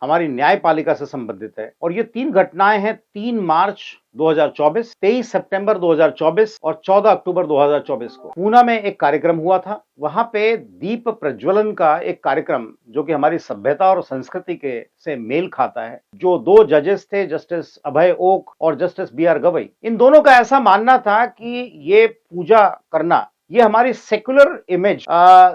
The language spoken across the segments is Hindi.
हमारी न्यायपालिका से संबंधित है और ये 3 घटनाएं हैं 3 मार्च 2024, 23 सितंबर 2024 और 14 अक्टूबर 2024 को पूना में एक कार्यक्रम हुआ था। वहां पे दीप प्रज्वलन का एक कार्यक्रम जो कि हमारी सभ्यता और संस्कृति के से मेल खाता है। जो 2 जजेस थे, जस्टिस अभय ओक और जस्टिस BR गवई, इन दोनों का ऐसा मानना था कि ये पूजा करना ये हमारी सेक्युलर इमेज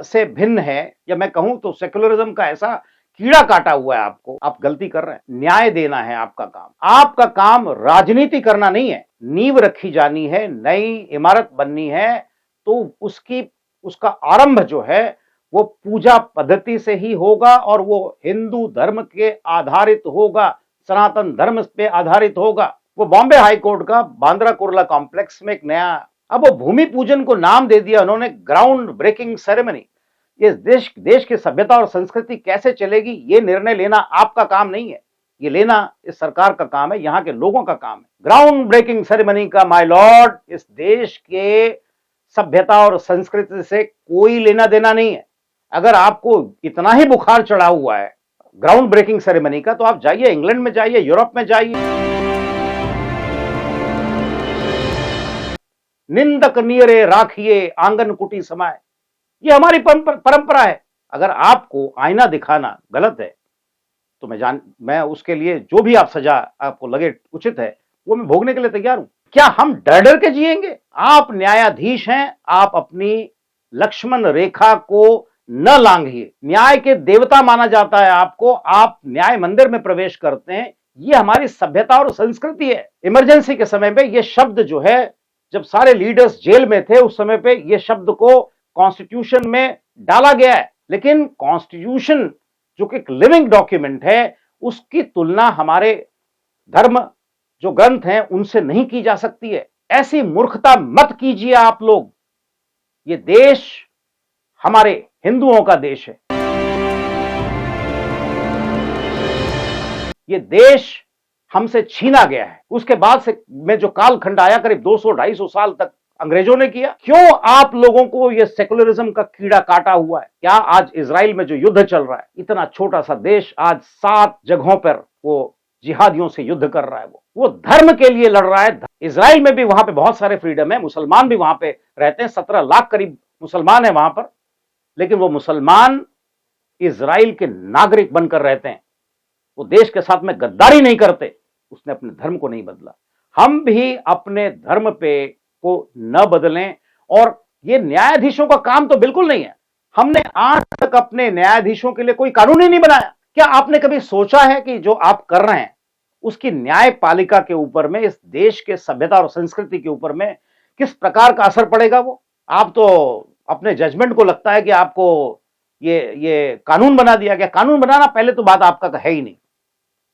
से भिन्न है, या मैं कहूं तो सेक्युलरिज्म का ऐसा कीड़ा काटा हुआ है आपको, आप गलती कर रहे हैं। न्याय देना है आपका काम, आपका काम राजनीति करना नहीं है। नींव रखी जानी है, नई इमारत बननी है, तो उसका आरंभ जो है वो पूजा पद्धति से ही होगा और वो हिंदू धर्म के आधारित होगा, सनातन धर्म पे आधारित होगा। वो बॉम्बे हाई कोर्ट का बांद्रा कुर्ला कॉम्प्लेक्स में एक नया, अब वो भूमि पूजन को नाम दे दिया उन्होंने ग्राउंड ब्रेकिंग सेरेमनी। इस देश की सभ्यता और संस्कृति कैसे चलेगी ये निर्णय लेना आपका काम नहीं है, ये लेना इस सरकार का काम है, यहाँ के लोगों का काम है। ग्राउंड ब्रेकिंग सेरेमनी का माय लॉर्ड इस देश के सभ्यता और संस्कृति से कोई लेना देना नहीं है। अगर आपको इतना ही बुखार चढ़ा हुआ है ग्राउंड ब्रेकिंग सेरेमनी का, तो आप जाइए इंग्लैंड में, जाइए यूरोप में, जाइए। निंदक नियरे राखिए आंगन कुटी समाए, ये हमारी परंपरा है। अगर आपको आईना दिखाना गलत है तो मैं उसके लिए जो भी आप सजा आपको लगे उचित है वो मैं भोगने के लिए तैयार हूं। क्या हम डर डर के जिएंगे? आप न्यायाधीश हैं, आप अपनी लक्ष्मण रेखा को न लांघिए। न्याय के देवता माना जाता है आपको, आप न्याय मंदिर में प्रवेश करते हैं, ये हमारी सभ्यता और संस्कृति है। इमरजेंसी के समय में ये शब्द जो है, जब सारे लीडर्स जेल में थे उस समय पे ये शब्द को कॉन्स्टिट्यूशन में डाला गया है, लेकिन कॉन्स्टिट्यूशन जो कि एक लिविंग डॉक्यूमेंट है उसकी तुलना हमारे धर्म जो ग्रंथ हैं उनसे नहीं की जा सकती है। ऐसी मूर्खता मत कीजिए आप लोग। ये देश हमारे हिंदुओं का देश है, ये देश हमसे छीना गया है। उसके बाद से में जो कालखंड आया करीब 200-250 साल तक अंग्रेजों ने किया। क्यों आप लोगों को ये सेकुलरिज्म का कीड़ा काटा हुआ है? क्या आज इजराइल में जो युद्ध चल रहा है, इतना छोटा सा देश आज 7 जगहों पर वो जिहादियों से युद्ध कर रहा है, वो धर्म के लिए लड़ रहा है। इजराइल में भी वहां पे बहुत सारे फ्रीडम है, मुसलमान भी वहां पे रहते हैं, 17 लाख करीब मुसलमान है वहां पर, लेकिन वो मुसलमान इजराइल के नागरिक बनकर रहते हैं, वो देश के साथ में गद्दारी नहीं करते। उसने अपने धर्म को नहीं बदला। हम भी अपने धर्म पे को न बदलें। और ये न्यायाधीशों का काम तो बिल्कुल नहीं है। हमने आज तक अपने न्यायाधीशों के लिए कोई कानून ही नहीं बनाया। क्या आपने कभी सोचा है कि जो आप कर रहे हैं उसकी न्यायपालिका के ऊपर में, इस देश के सभ्यता और संस्कृति के ऊपर में किस प्रकार का असर पड़ेगा? वो आप तो अपने जजमेंट को लगता है कि आपको ये कानून बना दिया गया। कानून बनाना पहले तो बात आपका है ही नहीं,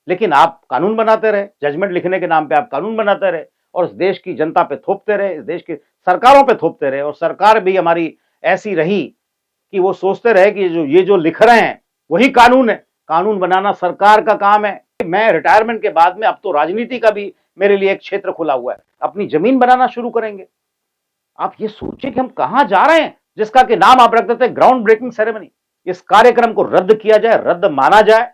लेकिन आप कानून बनाते रहे, जजमेंट लिखने के नाम पे आप कानून बनाते रहे और इस देश की जनता पे थोपते रहे, इस देश की सरकारों पे थोपते रहे। और सरकार भी हमारी ऐसी रही कि वो सोचते रहे कि ये जो लिख रहे हैं वही कानून है। कानून बनाना सरकार का काम है। मैं रिटायरमेंट के बाद में अब तो राजनीति का भी मेरे लिए एक क्षेत्र खुला हुआ है, अपनी जमीन बनाना शुरू करेंगे। आप ये सोचिए कि हम कहां जा रहे हैं, जिसका कि नाम आप रख देते हैं ग्राउंड ब्रेकिंग सेरेमनी। इस कार्यक्रम को रद्द किया जाए, रद्द माना जाए।